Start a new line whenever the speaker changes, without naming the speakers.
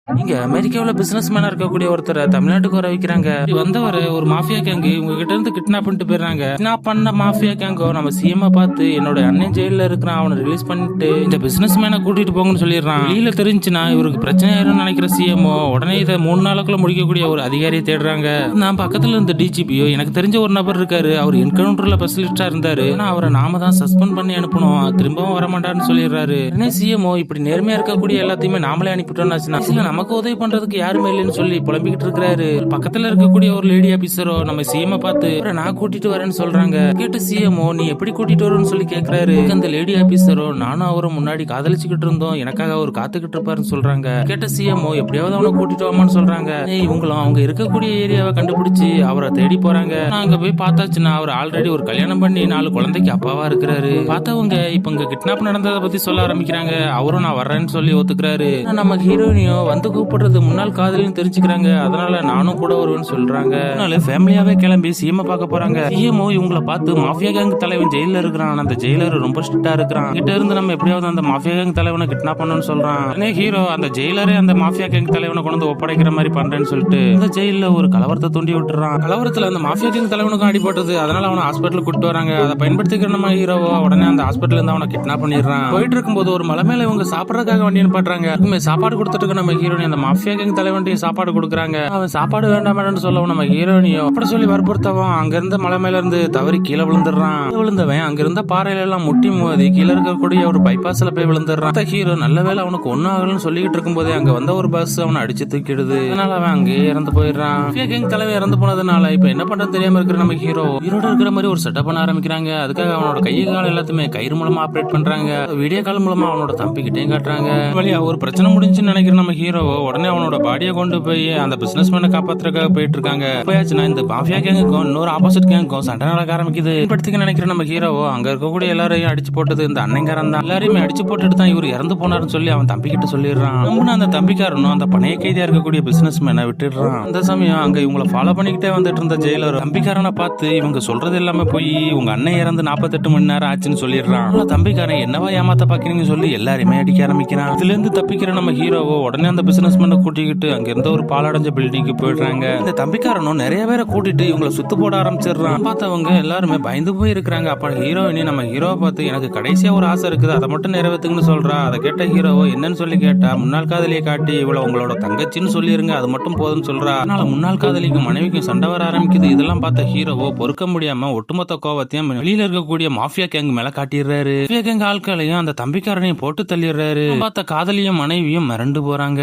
இங்க அமெரிக்காவுல பிசினஸ் மேனா இருக்கக்கூடிய ஒருத்தரை தமிழ்நாட்டுக்கு வர வைக்கிறாங்க. வந்தவரை ஒரு மாஃபியா கேங்கு இவங்க கிட்ட இருந்து கிட்னாப் பண்ணிட்டு போயிடுறாங்க. கிட்னாப் பண்ண மாஃபியா கேங்கோ நம்ம சிஎம் பார்த்து என்னோட அண்ணன் ஜெயில இருக்கிறான், அவனை ரிலீஸ் பண்ணிட்டு இந்த பிசினஸ் மேனை கூட்டிட்டு போங்கன்னு சொல்லிடுறான். வெளியில தெரிஞ்சுன்னா இவருக்கு பிரச்சனை ஆயிரும் நினைக்கிற சிஎம்ஓ உடனே இதை 3 நாளுக்குள்ள முடிக்கக்கூடிய ஒரு அதிகாரியை தேடுறாங்க. நான் பக்கத்துல இருந்த டிஜிபியோ எனக்கு தெரிஞ்ச ஒரு நபர் இருக்காரு, அவர் என்கவுண்டர்ல ஸ்பெஷலிஸ்டா இருந்தாரு, ஆனா அவரை நாம தான் சஸ்பெண்ட் பண்ணி அனுப்பணும், திரும்பவும் வரமாட்டாருன்னு சொல்லிடுறாரு. என்ன சிஎம்ஓ இப்படி நேர்மையா இருக்கக்கூடிய எல்லாத்தையுமே நாமளே அனுப்பிட்டோம்னா நமக்கு உதவி பண்றதுக்கு யாருமே இல்லைன்னு சொல்லி புலம்பிக்கிட்டு இருக்காரு. பக்கத்துல இருக்கக்கூடிய ஒரு லேடி ஆபீசரோ நம்ம சிஎம் பார்த்து நான் கூட்டிட்டு வரேன்னு சொல்றாங்க. கேட்டு சிஎம்ஓ நீ எப்படி கூட்டிட்டு வரும்னு சொல்லி கேக்குறாரு. அந்த லேடி ஆபீசரோ நானும் அவரும் முன்னாடி காதலிச்சுக்கிட்டு இருந்தோம், எனக்காக அவர் காத்துக்கிட்டு இருப்பாருன்னு சொல்றாங்க. கேட்ட சிஎம்ஓ எப்படியாவது அவனை கூட்டிட்டு வாமான்னு சொல்றாங்க. இவங்களும் அவங்க இருக்கக்கூடிய ஏரியாவை கண்டுபிடிச்சு அவரை தேடி போறாங்க. அங்க போய் பார்த்தாச்சுன்னா அவர் ஆல்ரெடி ஒரு கல்யாணம் பண்ணி 4 குழந்தைக்கு அப்பாவா இருக்கிறாரு. பார்த்தவங்க இப்ப இங்க கிட்னாப் நடந்ததை பத்தி சொல்ல ஆரம்பிக்கிறாங்க. அவரும் நான் வர்றேன்னு சொல்லி ஒத்துக்கிறாரு. நம்ம ஹீரோயினியோ வந்து கூப்பிடுறது முன்னாள் காதலின்னு தெரிஞ்சுக்கிறாங்க, அதனால நானும் கூட வருவேன்னு சொல்றாங்க. அதனால ஃபேமிலியாவே கிளம்பி சிஎம் பார்க்க போறாங்க. சிஎம்ஓ இவங்களை பார்த்து மாஃபியா கேங் தலைவன் ஜெயில இருக்கிறான், அந்த ஜெயிலர் ரொம்ப ஸ்ட்ரிக்டா இருக்கிறான், கிட்ட இருந்து நம்ம எப்படியாவது அந்த மாஃபியா கேங் தலைவனை கிட்னாப் பண்ணணும்னு சொல்றான். ஹீரோ அந்த ஜெயிலரே அந்த மாஃபியா கேங் தலைவனை கொண்டு ஒப்படைக்கிற மாதிரி பண்றேன்னு சொல்லிட்டு இந்த ஜெயில ஒரு கலவரத்தை தூண்டி விட்டுறான். கலவரத்துல அந்த மாஃபியா கேங் தலைவனுக்கும் அடிபட்டது, அதனால அவனை ஹாஸ்பிட்டலுக்கு கூட்டு வராங்க. அதை பயன்படுத்திக்கிற நம்ம ஹீரோவோ உடனே அந்த ஹாஸ்பிட்டல் இருந்து அவனை கிட்னாப் பண்ணிடுறான். போயிட்டு இருக்கும்போது ஒரு மலை மேல இவங்க சாப்பிடறதுக்காக வண்டி நிப்பாட்டுறாங்க. சாப்பாடு கொடுத்துட்டு நம்ம ஹீரோனி அந்த மாஃபியா கேங் தலைவன்ட்டையும் சாப்பாடு கொடுக்குறாங்க. அவன் சாப்பாடு வேண்டாம் சொல்லவும் நம்ம ஹீரோனியோ அப்படி சொல்லி வற்புறுத்தவன் அங்க இருந்த மலை மேல இருந்து தவறி கீழே விழுந்துடுறான். விழுந்தவன் அங்க இருந்த பாறையில எல்லாம் முட்டி மோதி கீழே இருக்கக்கூடிய ஒரு பைபாஸ்ல போய் விழுந்துடுறான். ஹீரோ நல்ல வேலை அவனுக்கு ஒன்னும் ஆகலன்னு சொல்லிட்டு இருக்கும் போதே அங்க வந்த ஒரு பஸ் அவனை அடிச்சு தூக்கிடுது. அதனால அவன் அங்கேயே இறந்து போயிடுறான். மாஃபியா கேங் தலைவன் இறந்து போனதுனால இப்ப என்ன பண்றது தெரியாம இருக்கிற நம்ம ஹீரோ ஹீரோட இருக்கிற மாதிரி ஒரு செட்டப் பண்ண ஆரம்பிக்கிறாங்க. அதுக்காக அவனோட கை கால் எல்லாத்துமே கயிறு மூலமா ஆப்ரேட் பண்றாங்க. வீடியோ கால் மூலமா அவனோட தம்பி கிட்டே காட்டுறாங்க. வழியா ஒரு பிரச்சனை முடிஞ்சுன்னு நினைக்கிற நம்ம ஹீரோ உடனே அவனோட பாடியை கொண்டு போய் அந்த பிசினஸ் மேனை காப்பாத்துறதுக்காக போயிட்டு இருக்காங்க. போயாச்சுன்னா இந்த மாஃபியா கேங்குக்கும் இன்னொரு ஆப்போசிட் கேங்குக்கும் சண்டை நடக்க ஆரம்பிக்குது. படுத்துக்க நினைக்கிற நம்ம ஹீரோவோ அங்க இருக்கக்கூடிய எல்லாரையும் அடிச்சு போட்டது இந்த அண்ணங்காரன் தான். எல்லாரையுமே அடிச்சு போட்டுட்டு தான் இவர் இறந்து போனாருன்னு சொல்லி அவன் தம்பி கிட்ட சொல்லிடுறான். அந்த தம்பிக்காரனும் அந்த பணைய கைதியா இருக்கக்கூடிய பிசினஸ் மேனை விட்டுடுறான். அந்த சமயம் அங்க இவங்களை ஃபாலோ பண்ணிக்கிட்டே வந்துட்டு இருந்த ஜெயிலர் தம்பிக்காரனை பார்த்து இவங்க சொல்றது எல்லாமே போய் உங்க அண்ணன் இறந்து 48 மணி நேரம் ஆச்சுன்னு சொல்லிடுறான். தம்பிக்காரன் என்னவா ஏமாத்த பாக்கிறீங்கன்னு சொல்லி எல்லாருமே அடிக்க ஆரம்பிக்கிறான். இதுல இருந்து தப்பிக்கிற நம்ம ஹீரோவோ உடனே அந்த பிசினஸ் மேனை கூட்டிக்கிட்டு அங்க இருந்த ஒரு பாலடைஞ்ச பில்டிங்க்கு போயிடுறாங்க. இந்த தம்பிக்காரனும் நிறைய பேரை கூட்டிட்டு இவங்களை சுத்து போட ஆரம்பிச்சிடுறான். பார்த்தவங்க எல்லாருமே பயந்து போய் இருக்கிறாங்க. அப்ப ஹீரோயினி நம்ம ஹீரோவை பார்த்து எனக்கு கடைசியா ஒரு ஆசை இருக்குது, அதை மட்டும் நிறைவேற்றுங்கன்னு சொல்றா. அதை கேட்ட ஹீரோவோ என்னன்னு சொல்லி கேட்டா முன்னாள் காதலியை காட்டி இவ்வளவு உங்களோட தங்கச்சின்னு சொல்லிருங்க, அது மட்டும் போதும்னு சொல்றா. அதனால முன்னாள் காதலிக்கும் மனைவிக்கும் சண்டை வர ஆரம்பிக்குது. இதெல்லாம் பார்த்த ஹீரோவோ பொறுக்க முடியாம ஒட்டுமொத்த கோவத்தையும் வெளியில இருக்கக்கூடிய மாஃபியா கேங் மேல காட்டிடுறாரு. மாஃபியா கேங் ஆட்களையும் அந்த தம்பிக்காரனையும் போட்டு தள்ளிடுறாரு. பார்த்த காதலியும் மனைவியும் மிரண்டு போறாங்க.